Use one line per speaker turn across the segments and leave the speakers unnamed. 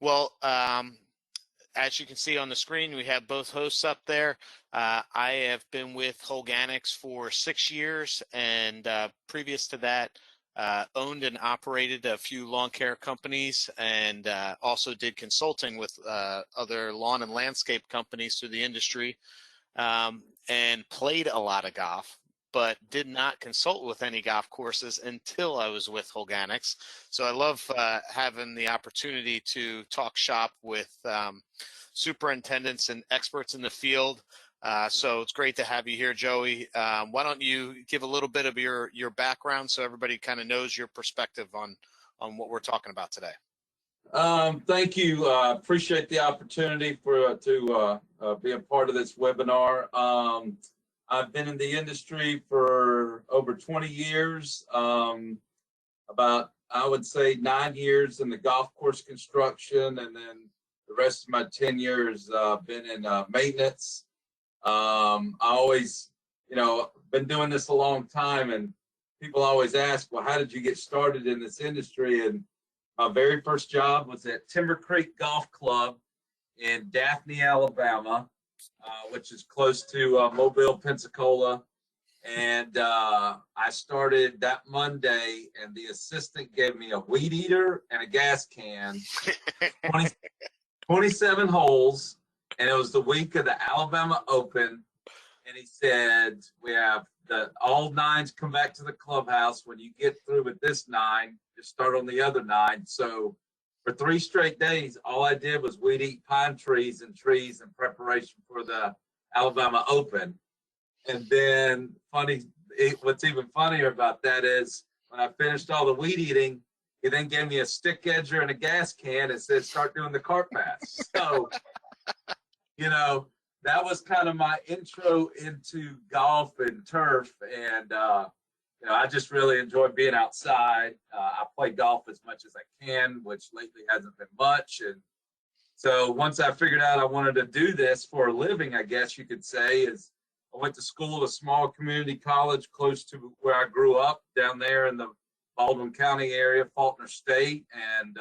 Well, as you can see on the screen, we have both hosts up there. I have been with Holganix for 6 years, and previous to that, owned and operated a few lawn care companies, and also did consulting with other lawn and landscape companies through the industry, and played a lot of golf, but did not consult with any golf courses until I was with Holganix. So I love having the opportunity to talk shop with superintendents and experts in the field. So it's great to have you here, Joey. Why don't you give a little bit of your background so everybody kind of knows your perspective on what we're talking about today.
Thank you. Appreciate the opportunity to be a part of this webinar. I've been in the industry for over 20 years, about, I would say, 9 years in the golf course construction, and then the rest of my 10 years been in maintenance. I always, been doing this a long time, and people always ask, well, how did you get started in this industry? And my very first job was at Timber Creek Golf Club in Daphne, Alabama, which is close to Mobile, Pensacola. And I started that Monday, and the assistant gave me a weed eater and a gas can, 27 holes, and it was the week of the Alabama Open. And he said, we have all nines come back to the clubhouse. When you get through with this 9, just start on the other 9. So for 3 straight days, all I did was weed eat pine trees in preparation for the Alabama Open. And then what's even funnier about that is when I finished all the weed eating, he then gave me a stick edger and a gas can and said, start doing the cart pass. So, that was kind of my intro into golf and turf. And, I just really enjoy being outside. I play golf as much as I can, which lately hasn't been much. And so once I figured out I wanted to do this for a living, I guess you could say, is I went to school at a small community college close to where I grew up down there in the Baldwin County area, Faulkner State, and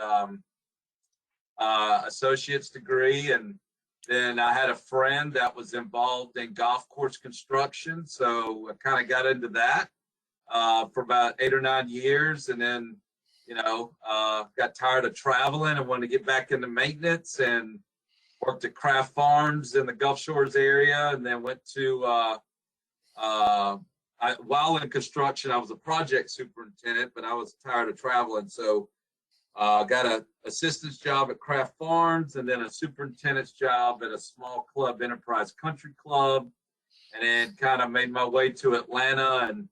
associate's degree. And then I had a friend that was involved in golf course construction, so I kind of got into that for about 8 or 9 years, and then got tired of traveling and wanted to get back into maintenance, and worked at craft farms in the Gulf Shores area, and then went to while in construction I was a project superintendent, but I was tired of traveling, so got an assistant's job at Craft Farms, and then a superintendent's job at a small club, Enterprise Country Club, and then kind of made my way to Atlanta and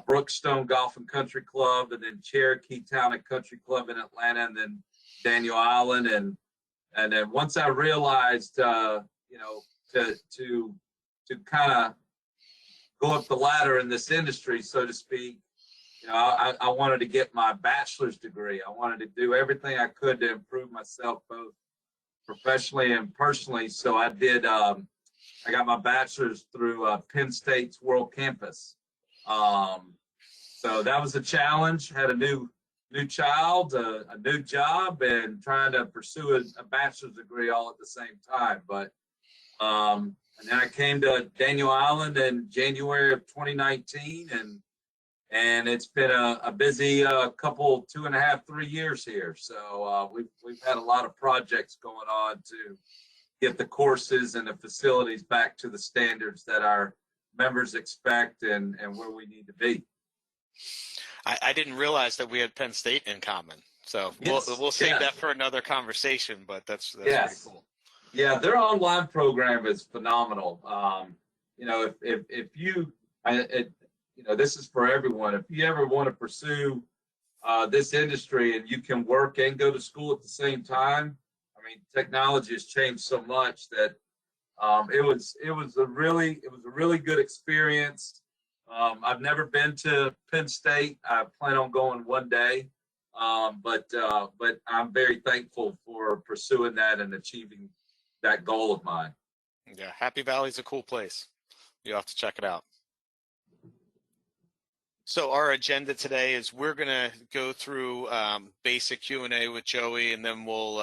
Brookstone Golf and Country Club, and then Cherokee Town and Country Club in Atlanta, and then Daniel Island, and then once I realized, to kind of go up the ladder in this industry, so to speak, I wanted to get my bachelor's degree. I wanted to do everything I could to improve myself, both professionally and personally. So I did. I got my bachelor's through Penn State's World Campus. So that was a challenge. Had a new child, a new job, and trying to pursue a bachelor's degree all at the same time. But and then I came to Daniel Island in January of 2019, and it's been a busy couple, 2.5, 3 years here. So we've had a lot of projects going on to get the courses and the facilities back to the standards that our members expect and where we need to be.
I didn't realize that we had Penn State in common. So
yes.
we'll save that for another conversation, but that's
yes.
pretty cool.
Yeah, their online program is phenomenal. If you, this is for everyone. If you ever want to pursue this industry and you can work and go to school at the same time, I mean, technology has changed so much that it was a really good experience. I've never been to Penn State. I plan on going one day, but I'm very thankful for pursuing that and achieving that goal of mine.
Yeah, Happy Valley's a cool place. You have to check it out. So our agenda today is we're going to go through basic Q&A with Joey, and then we'll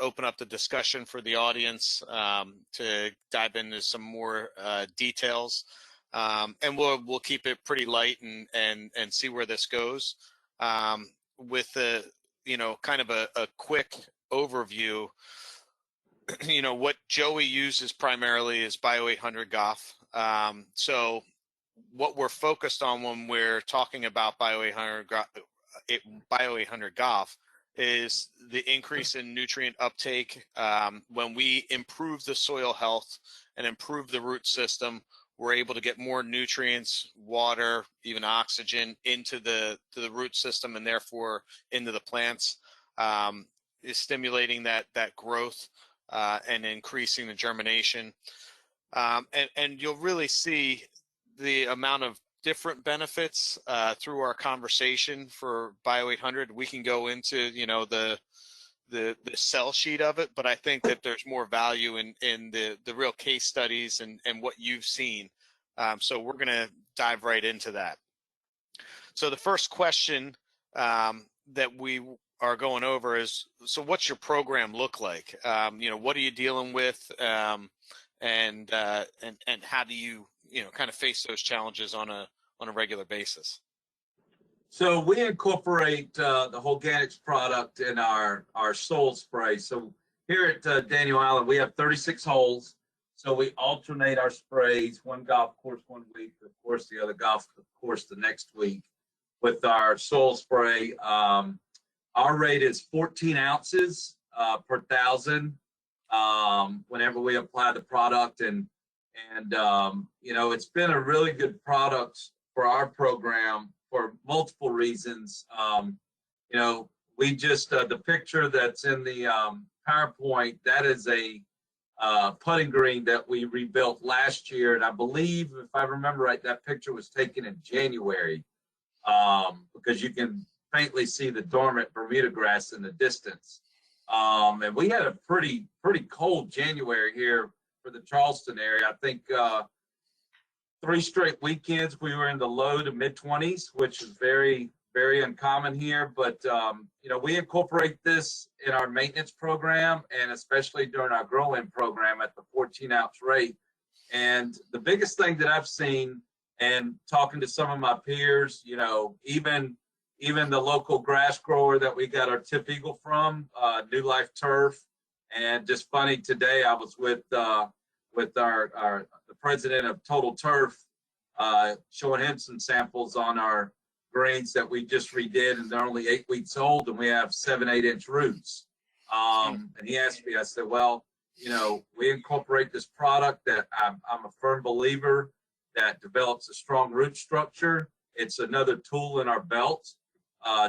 open up the discussion for the audience to dive into some more details. And we'll keep it pretty light and see where this goes. With the, kind of a quick overview, what Joey uses primarily is Bio 800 GOF. So what we're focused on when we're talking about Bio 800 GOF is the increase in nutrient uptake. When we improve the soil health and improve the root system, we're able to get more nutrients, water, even oxygen into the root system and therefore into the plants, is stimulating that growth and increasing the germination. And you'll really see the amount of different benefits through our conversation for Bio 800. We can go into the cell sheet of it, but I think that there's more value in the real case studies and what you've seen. So we're going to dive right into that. So the first question that we are going over is, so what's your program look like? What are you dealing with, and how do you kind of face those challenges on a regular basis?
So we incorporate the Holganix product in our soil spray. So here at Daniel Allen, we have 36 holes. So we alternate our sprays, one golf course 1 week, of course the other golf course the next week with our soil spray. Our rate is 14 ounces per thousand whenever we apply the product. And it's been a really good product for our program for multiple reasons. We just, the picture that's in the PowerPoint, that is a putting green that we rebuilt last year. And I believe, if I remember right, that picture was taken in January because you can faintly see the dormant Bermuda grass in the distance. And we had a pretty cold January here for the Charleston area. I think 3 straight weekends we were in the low to mid 20s, which is very, very uncommon here. But we incorporate this in our maintenance program and especially during our grow-in program at the 14-ounce rate. And the biggest thing that I've seen, and talking to some of my peers, even the local grass grower that we got our tip eagle from, New Life Turf. And just funny, today I was with the president of Total Turf, showing him some samples on our grains that we just redid, and they're only 8 weeks old, and we have 7-8 inch roots. And he asked me, I said, well, we incorporate this product that I'm a firm believer that develops a strong root structure. It's another tool in our belt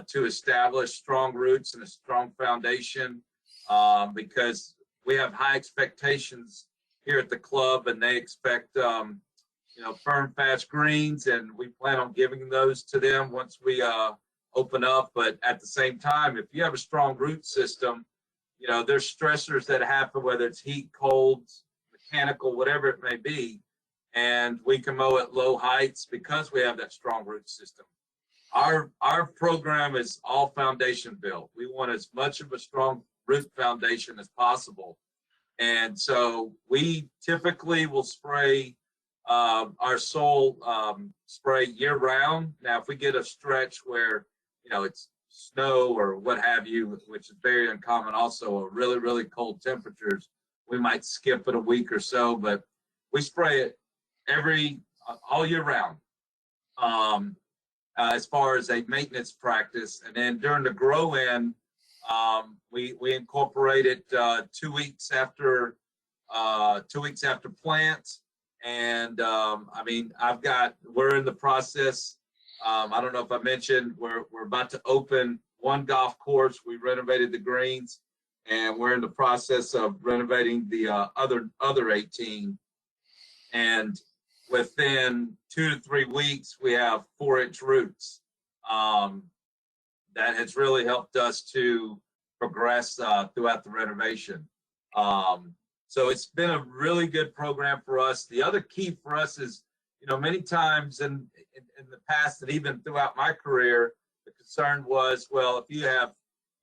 to establish strong roots and a strong foundation, because we have high expectations here at the club, and they expect firm, fast greens, and we plan on giving those to them once we open up. But at the same time, if you have a strong root system, there's stressors that happen, whether it's heat, cold, mechanical, whatever it may be, and we can mow at low heights because we have that strong root system. Our program is all foundation built. We want as much of a strong root foundation as possible. And so we typically will spray our soil spray year round. Now, if we get a stretch where, it's snow or what have you, which is very uncommon also, or really, really cold temperatures, we might skip it a week or so, but we spray it all year round. As far as a maintenance practice. And then during the grow-in, we incorporate it 2 weeks after plants. And we're in the process. I don't know if I mentioned, we're about to open one golf course. We renovated the greens, and we're in the process of renovating the other 18. And within 2 to 3 weeks, we have 4-inch roots. That has really helped us to progress throughout the renovation. So it's been a really good program for us. The other key for us is many times in the past and even throughout my career, the concern was, well, if you have,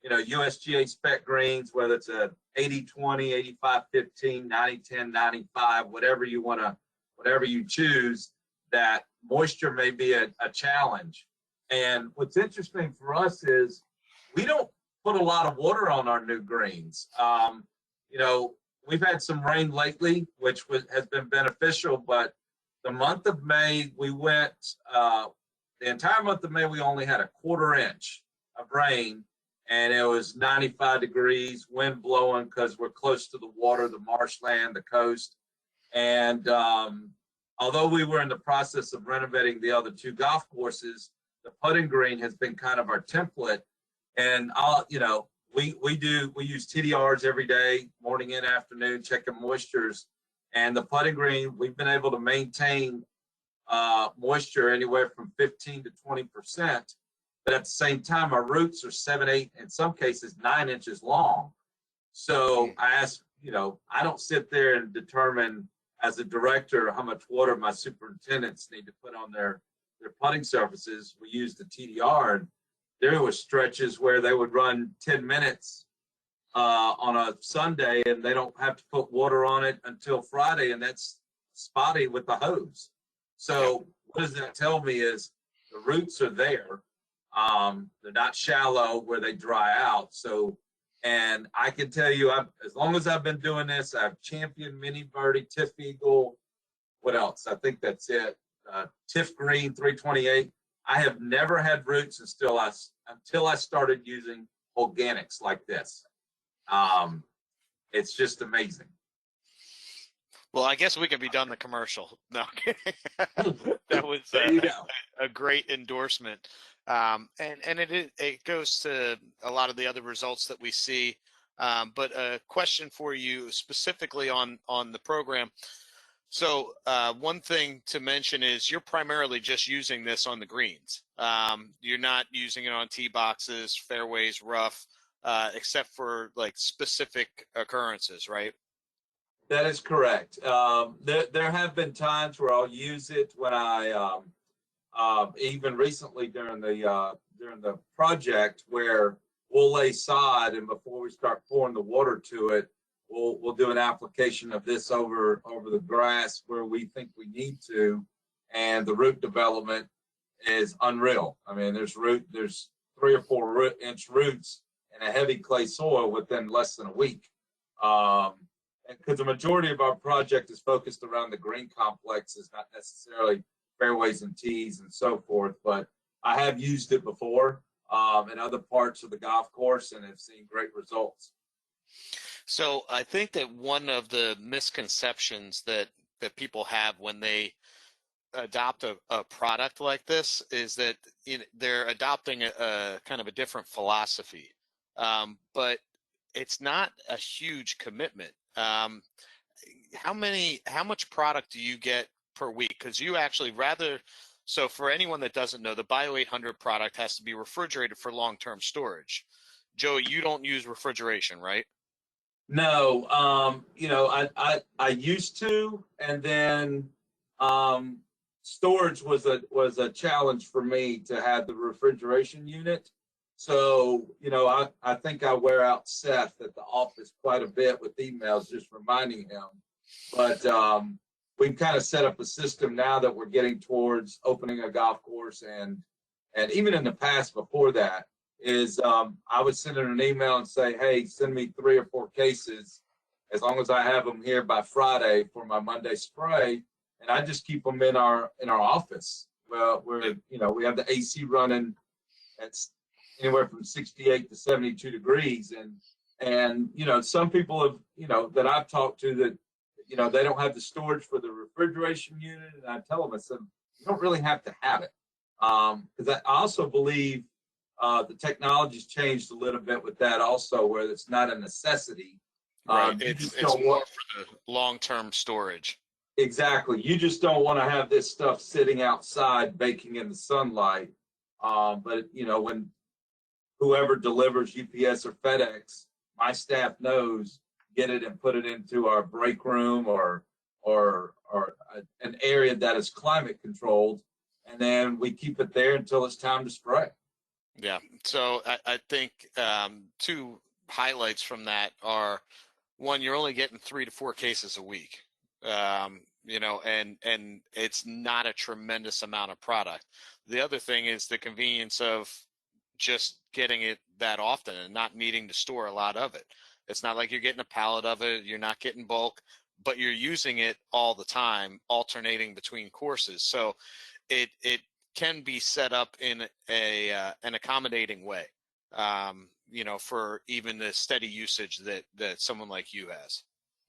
USGA spec greens, whether it's a 80-20, 85-15, 90-10, 95, whatever you choose, that moisture may be a challenge. And what's interesting for us is we don't put a lot of water on our new greens. We've had some rain lately, which has been beneficial, but the month of May, we went, the entire month of May, we only had a 1/4 inch of rain, and it was 95 degrees, wind blowing because we're close to the water, the marshland, the coast. And although we were in the process of renovating the other 2 golf courses, the putting green has been kind of our template. And we use TDRs every day, morning and afternoon, checking moistures. And the putting green, we've been able to maintain moisture anywhere from 15 to 20%. But at the same time, our roots are 7, 8, in some cases 9 inches long. So I ask, I don't sit there and determine as a director how much water my superintendents need to put on their putting surfaces. We use the TDR. And there were stretches where they would run 10 minutes on a Sunday, and they don't have to put water on it until Friday, and that's spotty with the hose. So what does that tell me is the roots are there. They're not shallow where they dry out. So, and I can tell you, as long as I've been doing this, I've championed Mini Birdie, Tiff Eagle. What else? I think that's it. Tiff Green 328. I have never had roots until I started using Holganix like this. It's just amazing.
Well, I guess we could be done the commercial. No, that was a great endorsement. And it goes to a lot of the other results that we see. But a question for you specifically on the program. So one thing to mention is you're primarily just using this on the greens. You're not using it on tee boxes, fairways, rough, except for like specific occurrences, right?
That is correct. There have been times where I'll use it when I even recently during the project where we'll lay sod, and before we start pouring the water to it, we'll do an application of this over the grass where we think we need to, and the root development is unreal. I mean, there's 3 or 4 inch roots in a heavy clay soil within less than a week. Because the majority of our project is focused around the green complexes, not necessarily fairways and tees and so forth, but I have used it before in other parts of the golf course and have seen great results.
So I think that one of the misconceptions that people have when they adopt a product like this is that they're adopting a kind of a different philosophy, but it's not a huge commitment. How much product do you get per week? Because you actually so for anyone that doesn't know, the Bio 800 product has to be refrigerated for long-term storage. Joey, you don't use refrigeration, right?
No, I used to, and then storage was a challenge for me to have the refrigeration unit. So, I think I wear out Seth at the office quite a bit with emails just reminding him. But we've kind of set up a system now that we're getting towards opening a golf course, and even in the past before that is I would send in an email and say, hey, send me 3 or 4 cases as long as I have them here by Friday for my Monday spray, and I just keep them in our office. Well, we have the AC running at anywhere from 68 to 72 degrees, and some people have that I've talked to that they don't have the storage for the refrigeration unit, and I tell them, I said, you don't really have to have it, because I also believe the technology's changed a little bit with that also, where it's not a necessity.
Right. It's more for the long-term storage.
Exactly. You just don't want to have this stuff sitting outside baking in the sunlight. But when whoever delivers UPS or FedEx, my staff knows, get it and put it into our break room or an area that is climate controlled, and then we keep it there until it's time to spray.
Yeah. So I think two highlights from that are, one, you're only getting 3 to 4 cases a week, you know, and it's not a tremendous amount of product. The other thing is the convenience of just getting it that often and not needing to store a lot of it. It's not like you're getting a pallet of it, you're not getting bulk, but you're using it all the time, alternating between courses. So it can be set up in an accommodating way, you know, for even the steady usage that someone like you has.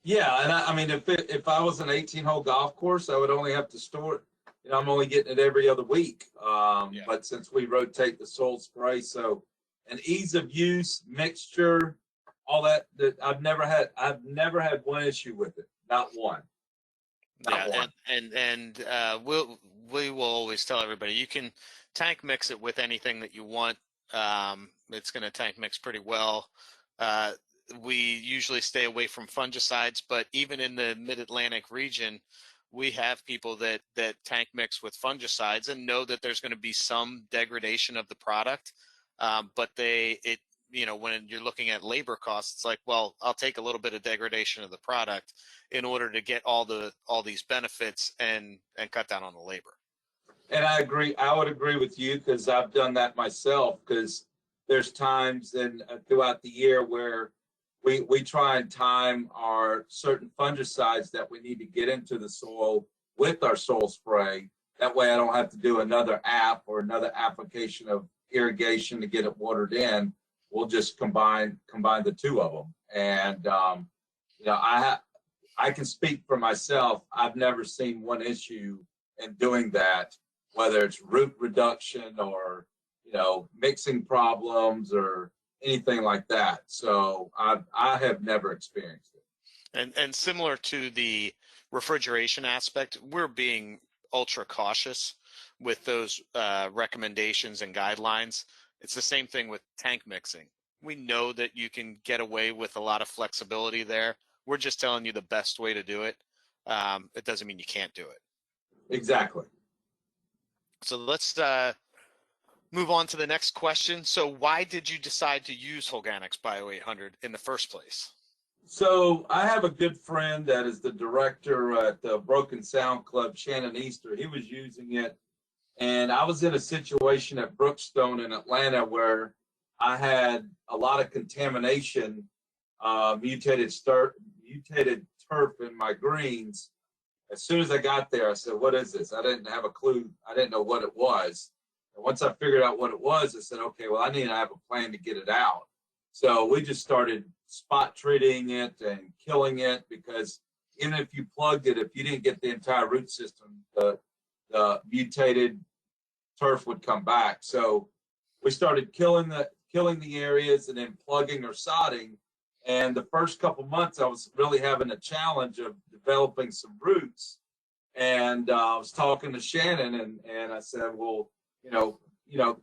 Yeah, and I mean, if I was an 18-hole golf course, I would only have to store it. You know, I'm only getting it every other week.
Yeah.
But since we rotate the soil spray, so an ease of use, mixture, all that I've never had one issue with it. Not one. Not one.
And we will always tell everybody, you can tank mix it with anything that you want. It's going to tank mix pretty well. We usually stay away from fungicides, but even in the mid-Atlantic region, we have people that tank mix with fungicides and know that there's going to be some degradation of the product. But you know, when you're looking at labor costs, it's like, well, I'll take a little bit of degradation of the product in order to get all these benefits and cut down on the labor.
And I agree. I would agree with you, because I've done that myself, because there's times throughout the year where we try and time our certain fungicides that we need to get into the soil with our soil spray. That way I don't have to do another app or another application of irrigation to get it watered in. We'll just combine the two of them. And, you know, I can speak for myself. I've never seen one issue in doing that, whether it's root reduction or, you know, mixing problems or anything like that. So I have never experienced it.
And similar to the refrigeration aspect, we're being ultra cautious with those recommendations and guidelines. It's the same thing with tank mixing. We know that you can get away with a lot of flexibility there. We're just telling you the best way to do it. It doesn't mean you can't do it.
Exactly.
So let's move on to the next question. So why did you decide to use Holganix Bio 800 in the first place?
So I have a good friend that is the director at the Broken Sound Club, Shannon Easter. He was using it, and I was in a situation at Brookstone in Atlanta where I had a lot of contamination, mutated turf in my greens. As soon as I got there, I said, "What is this?" I didn't have a clue. I didn't know what it was. And once I figured out what it was, I said, "Okay, well, I need to have a plan to get it out." So we just started spot treating it and killing it, because even if you plugged it, if you didn't get the entire root system, the mutated turf would come back. So we started killing the areas and then plugging or sodding. And the first couple months, I was really having a challenge of developing some roots. And I was talking to Shannon, and I said, well, you know,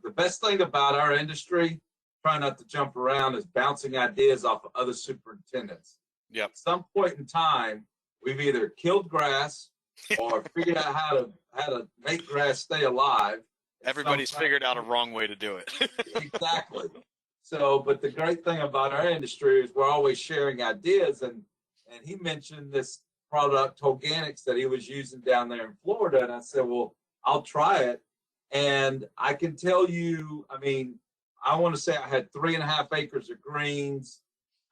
the best thing about our industry, try not to jump around, is bouncing ideas off of other superintendents.
Yep.
At some point in time, we've either killed grass or figured out how to make grass stay alive.
Everybody's figured out a wrong way to do it.
Exactly. So, but the great thing about our industry is we're always sharing ideas. And he mentioned this product, Holganix, that he was using down there in Florida. And I said, well, I'll try it. And I can tell you, I mean, I want to say I had 3.5 acres of greens.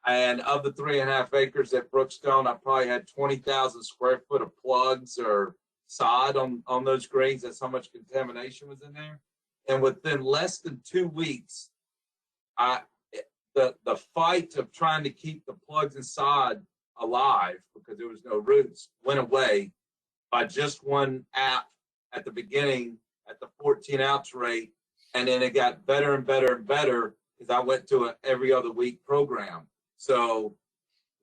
And of the 3.5 acres at Brookstone, I probably had 20,000 square foot of plugs or sod on those greens. That's how much contamination was in there. And within less than 2 weeks, the fight of trying to keep the plugs and sod alive, because there was no roots, went away by just one app at the beginning at the 14 ounce rate. And then it got better and better and better because I went to an every other week program. So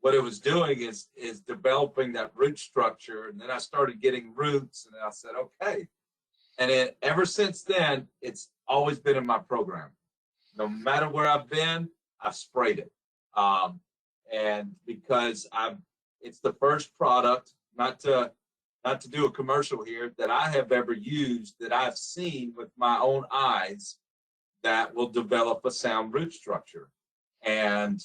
what it was doing is developing that root structure. And then I started getting roots, and I said, okay. And then ever since then, it's always been in my program. No matter where I've been, I've sprayed it. And because it's the first product, not to do a commercial here, that I have ever used, that I've seen with my own eyes, that will develop a sound root structure. And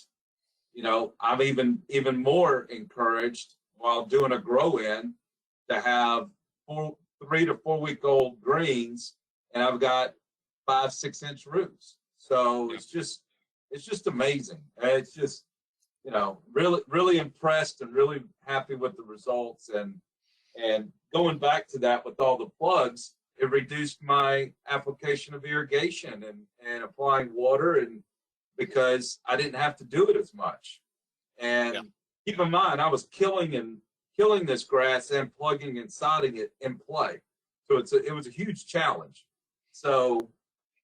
I'm even more encouraged while doing a grow in to have 3 to 4 week old greens, and I've got 5-6 inch roots. So it's just amazing. It's just, really impressed and really happy with the results. And going back to that with all the plugs, it reduced my application of irrigation and applying water, and because I didn't have to do it as much. And keep in mind, I was killing this grass and plugging and sodding it in play. So it was a huge challenge. So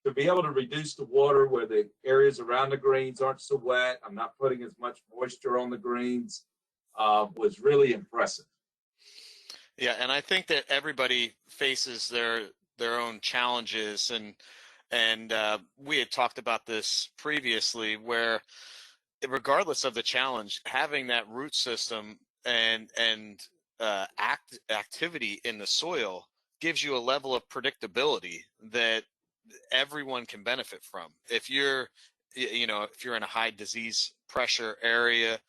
to be able to reduce the water where the areas around the greens aren't so wet, I'm not putting as much moisture on the greens, was really impressive.
Yeah, and I think that everybody faces their own challenges, and we had talked about this previously, where regardless of the challenge, having that root system and activity in the soil gives you a level of predictability that everyone can benefit from. If you're in a high disease pressure area,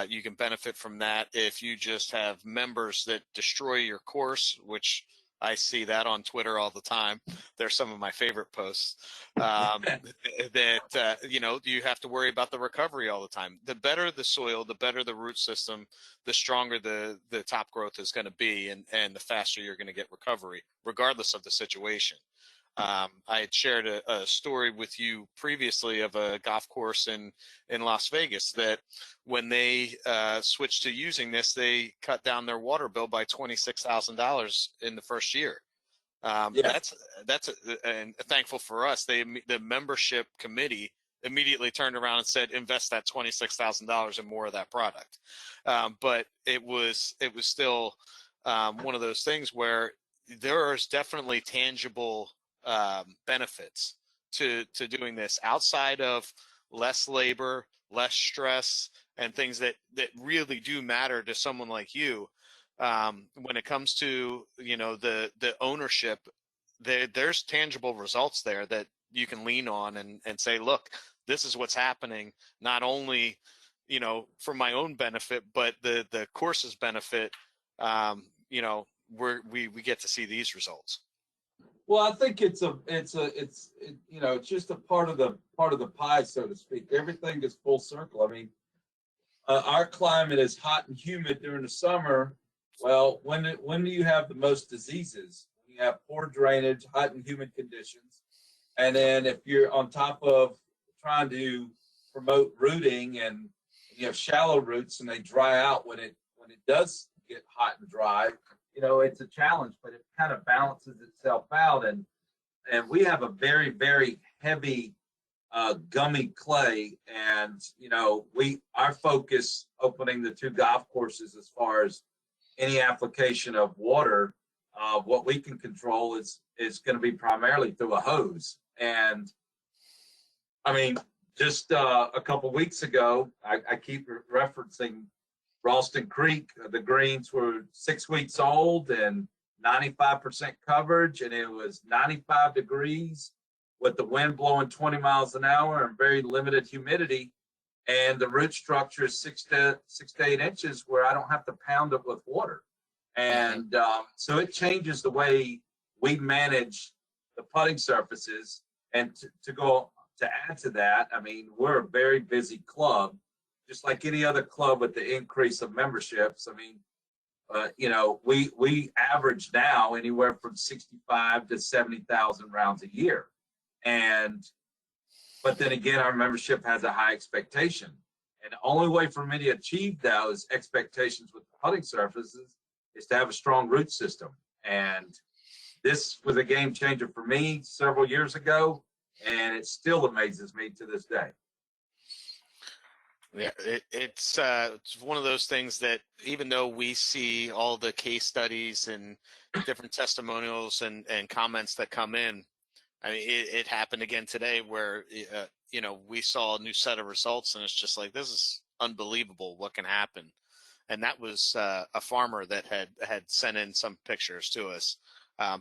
you can benefit from that. If you just have members that destroy your course, which I see that on Twitter all the time, they're some of my favorite posts, that you have to worry about the recovery all the time. The better the soil, the better the root system, the stronger the top growth is going to be, and the faster you're going to get recovery, regardless of the situation. I had shared a story with you previously of a golf course in Las Vegas that when they switched to using this, they cut down their water bill by $26,000 in the first year. That's and thankful for us. The membership committee immediately turned around and said, invest that $26,000 in more of that product. But it was still one of those things where there is definitely tangible benefits to doing this outside of less labor, less stress, and things that really do matter to someone like you. When it comes to the ownership, there's tangible results there that you can lean on and say, look, this is what's happening, not only for my own benefit, but the course's benefit. We get to see these results.
Well, I think it's just a part of the pie, so to speak. Everything is full circle. I mean, our climate is hot and humid during the summer. Well, when do you have the most diseases? You have poor drainage, hot and humid conditions, and then if you're on top of trying to promote rooting, and you have shallow roots and they dry out when it does get hot and dry, it's a challenge, but it kind of balances itself out. And we have a very, very heavy gummy clay, and our focus opening the 2 golf courses, as far as any application of water, what we can control is going to be primarily through a hose. And I mean, just a couple of weeks ago, I keep referencing Ralston Creek. The greens were 6 weeks old and 95% coverage, and it was 95 degrees with the wind blowing 20 miles an hour and very limited humidity. And the root structure is 6 to 8 inches, where I don't have to pound it with water. And so it changes the way we manage the putting surfaces. And to add to that, I mean, we're a very busy club, just like any other club with the increase of memberships. I mean, we average now anywhere from 65 to 70,000 rounds a year. But then again, our membership has a high expectation. And the only way for me to achieve those expectations with the putting surfaces is to have a strong root system. And this was a game changer for me several years ago, and it still amazes me to this day.
Yeah, it's one of those things that, even though we see all the case studies and different testimonials and comments that come in, I mean, it happened again today where, we saw a new set of results, and it's just like, this is unbelievable what can happen. and that was a farmer that had sent in some pictures to us.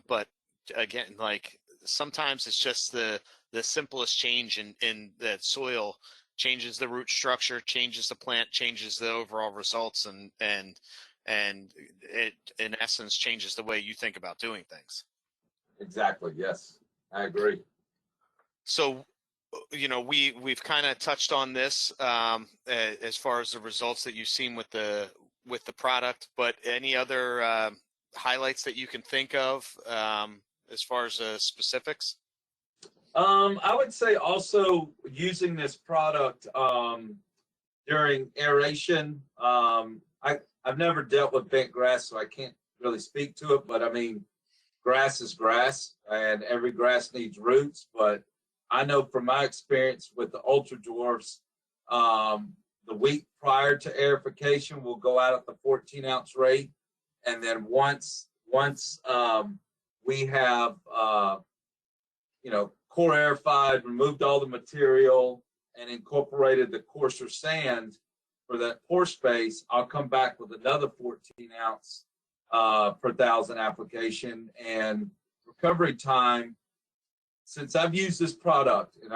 But again, like sometimes it's just the simplest change in the soil changes the root structure, changes the plant, changes the overall results, and it in essence changes the way you think about doing things.
Exactly. Yes, I agree.
So, you know, we've kind of touched on this as far as the results that you've seen with the product, but any other highlights that you can think of as far as specifics?
I would say also using this product during aeration. I've never dealt with bent grass, so I can't really speak to it, but I mean, grass is grass, and every grass needs roots. But I know from my experience with the ultra dwarfs, the week prior to aerification, we'll go out at the 14-ounce rate, and then once we have core aerified, removed all the material, and incorporated the coarser sand for that pore space, I'll come back with another 14-ounce per 1,000 application. And recovery time, since I've used this product, and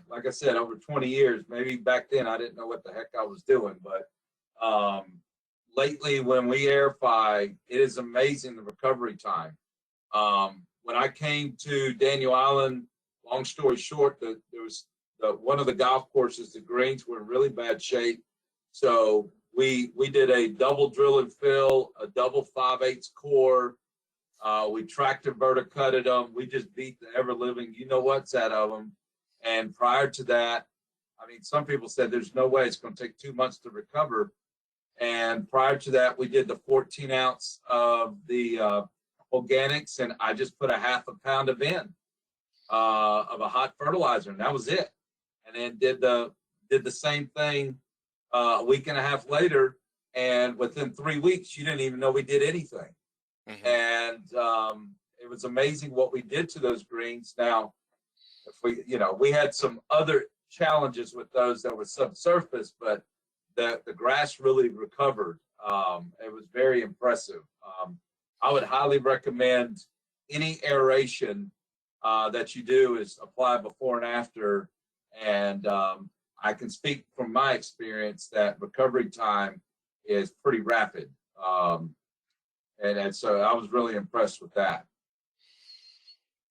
like I said, over 20 years, maybe back then I didn't know what the heck I was doing, but lately when we aerify, it is amazing the recovery time. When I came to Daniel Island, long story short, there was one of the golf courses, the greens were in really bad shape. So we did a double drill and fill, a double 5/8 core. We tractor verticutted them. We just beat the ever living you-know-what's out of them. And prior to that, I mean, some people said there's no way it's going to take 2 months to recover. And prior to that, we did the 14-ounce of the Holganix, and I just put a half a pound of a hot fertilizer, and that was it. And then did the same thing a week and a half later, and within 3 weeks, you didn't even know we did anything. Mm-hmm. And it was amazing what we did to those greens. Now, if we had some other challenges with those that were subsurface, but the grass really recovered. It was very impressive. I would highly recommend any aeration that you do is apply before and after. And I can speak from my experience that recovery time is pretty rapid. And so I was really impressed with that.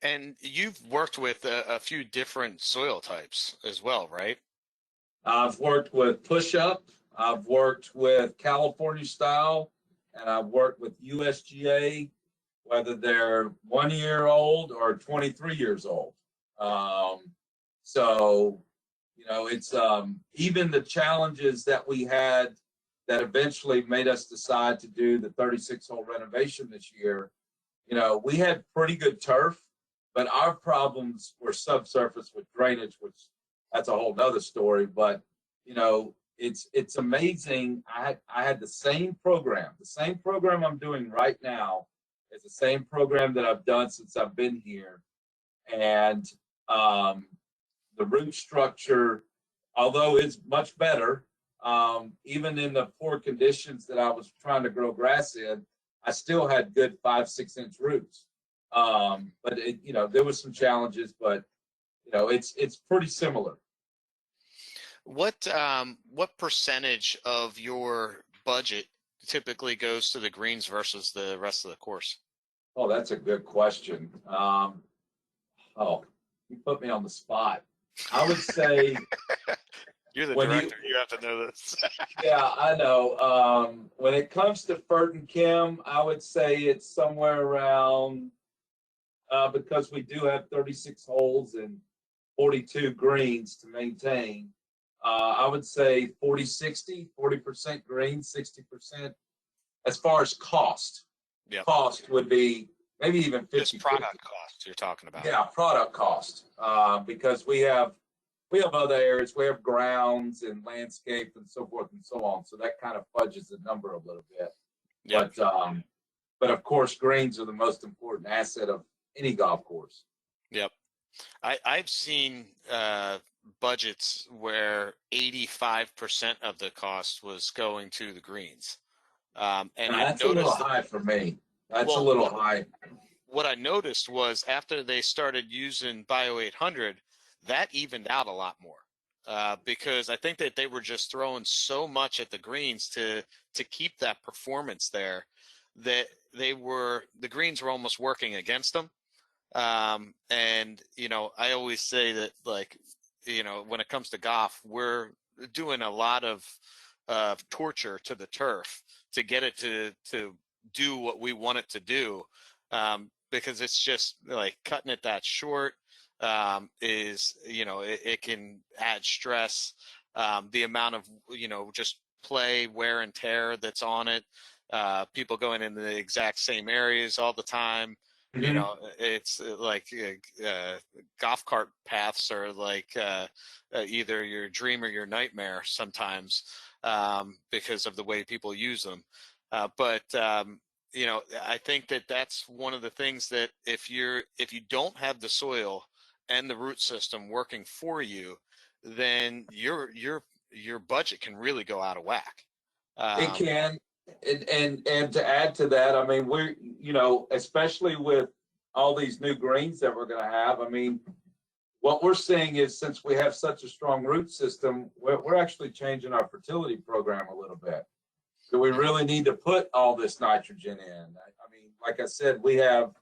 And you've worked with a few different soil types as well, right?
I've worked with push-up, I've worked with California style, and I've worked with USGA, whether they're 1 year old or 23 years old. So, it's even the challenges that we had that eventually made us decide to do the 36-hole renovation this year. We had pretty good turf, but our problems were subsurface with drainage, which that's a whole nother story. But, it's amazing. I had the same program I'm doing right now is the same program that I've done since I've been here. And the root structure, although it's much better, even in the poor conditions that I was trying to grow grass in, I still had good 5-6 inch roots. But there was some challenges, but it's pretty similar.
What percentage of your budget typically goes to the greens versus the rest of the course?
Oh, that's a good question. You put me on the spot. I would say
you're the director. You have to know this.
Yeah, I know. When it comes to Fert and Chem, I would say it's somewhere around, because we do have 36 holes and 42 greens to maintain. I would say 40-60, 40% greens, 60%. As far as cost, cost would be maybe even 50.
Just product cost you're talking about.
Yeah, product cost. Because we have other areas, we have grounds and landscape and so forth and so on. So that kind of fudges the number a little bit. Yep. But of course, greens are the most important asset of any golf course.
Yep. I've seen budgets where 85% of the cost was going to the greens. And I
That's a little
noticed that,
high for me. That's a
well,
little high.
what I noticed was after they started using Bio 800, that evened out a lot more. Because I think that they were just throwing so much at the greens to keep that performance there that the greens were almost working against them. And I always say that, like, when it comes to golf, we're doing a lot of torture to the turf to get it to do what we want it to do, because it's just like cutting it that short is, it can add stress. The amount of, just play, wear and tear that's on it, people going in the exact same areas all the time.
Mhm.
It's like golf cart paths are like either your dream or your nightmare sometimes, because of the way people use them. But I think that that's one of the things that if you don't have the soil and the root system working for you, then your budget can really go out of whack.
It
Um,
can, and to add to that, I mean, we're, especially with all these new greens that we're going to have. I mean, what we're seeing is since we have such a strong root system, we're actually changing our fertility program a little bit. Do we really need to put all this nitrogen in? I mean, like I said, we have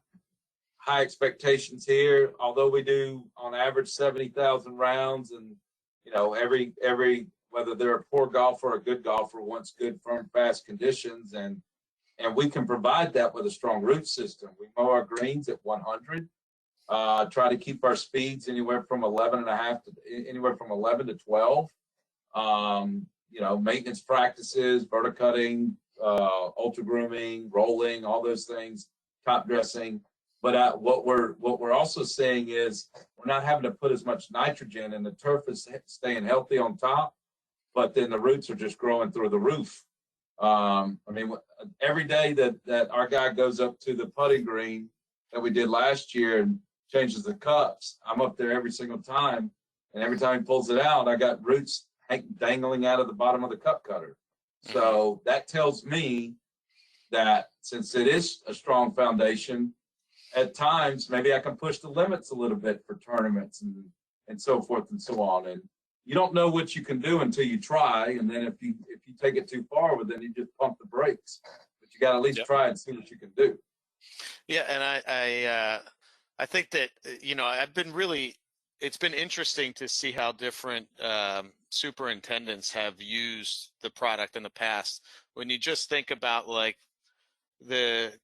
high expectations here, although we do on average 70,000 rounds, and every whether they're a poor golfer or a good golfer wants good, firm, fast conditions, and we can provide that with a strong root system. We mow our greens at 100, try to keep our speeds anywhere from 11 and a half to anywhere from 11 to 12. Maintenance practices, verticutting, ultra grooming, rolling, all those things, top dressing. But what we're also saying is we're not having to put as much nitrogen, and the turf is staying healthy on top, but then the roots are just growing through the roof. I mean, every day that our guy goes up to the putting green that we did last year and changes the cups, I'm up there every single time, and every time he pulls it out, I got roots dangling out of the bottom of the cup cutter. So that tells me that since it is a strong foundation, at times maybe I can push the limits a little bit for tournaments and so forth and so on. And you don't know what you can do until you try. And then if you take it too far, well, then you just pump the brakes. But you got to at least
Yep.
try and see what you can do.
Yeah, and I think that it's been interesting to see how different superintendents have used the product in the past. When you just think about like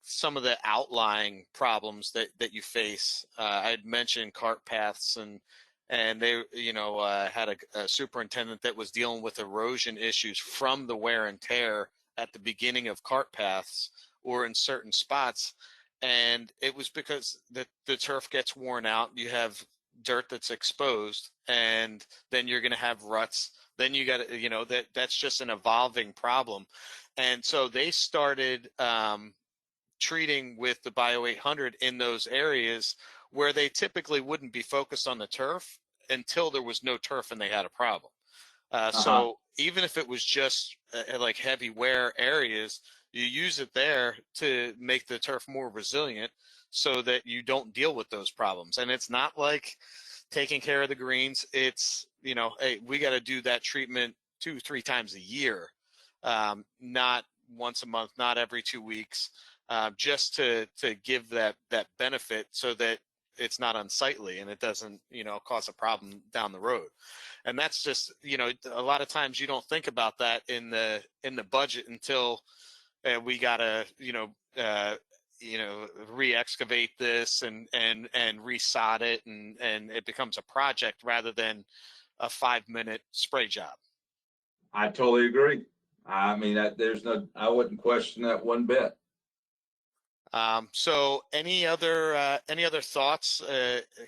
some of the outlying problems that you face, I had mentioned cart paths, and they had a superintendent that was dealing with erosion issues from the wear and tear at the beginning of cart paths or in certain spots. And it was because the turf gets worn out. You have dirt that's exposed, and then you're going to have ruts. Then you got to, that's just an evolving problem. And so they started treating with the Bio 800 in those areas where they typically wouldn't be focused on the turf until there was no turf and they had a problem. So even if it was just like heavy wear areas, you use it there to make the turf more resilient so that you don't deal with those problems. And it's not like taking care of the greens. It's, hey, we got to do that treatment 2-3 times a year, not once a month, not every 2 weeks, just to give that benefit so that it's not unsightly and it doesn't, cause a problem down the road. And that's just, a lot of times you don't think about that in the budget until we gotta, re-excavate this and resod it, and it becomes a project rather than a 5-minute spray job.
I totally agree. I mean, I wouldn't question that one bit.
So any other thoughts,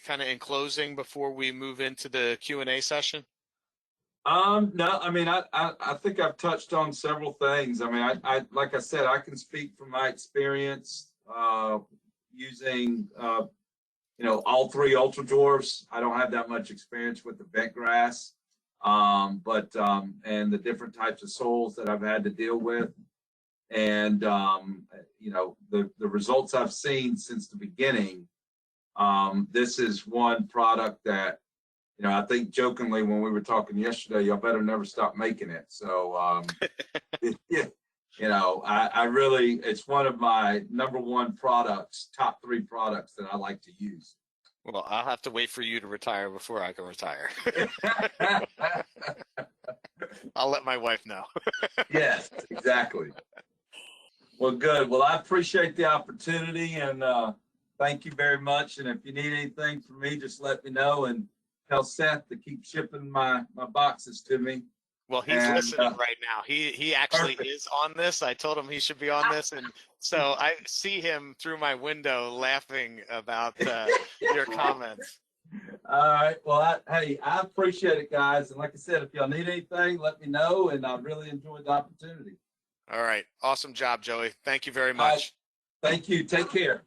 kind of in closing before we move into the Q&A session?
No, I mean, I think I've touched on several things. I mean, I like I said, I can speak from my experience using all three ultra dwarfs. I don't have that much experience with the bent grass, and the different types of soils that I've had to deal with. And, the results I've seen since the beginning, this is one product that, I think jokingly when we were talking yesterday, y'all better never stop making it. So, I really, it's one of my number one products, top three products that I like to use.
Well, I'll have to wait for you to retire before I can retire. I'll let my wife know.
Yes, exactly. Well, good. Well, I appreciate the opportunity, and thank you very much. And if you need anything from me, just let me know, and tell Seth to keep shipping my boxes to me.
Well, he's listening right now. He actually is on this. I told him he should be on this, and so I see him through my window laughing about your comments.
All right. Well, hey, I appreciate it, guys. And like I said, if y'all need anything, let me know. And I really enjoyed the opportunity.
All right. Awesome job, Joey. Thank you very much.
Thank you. Take care.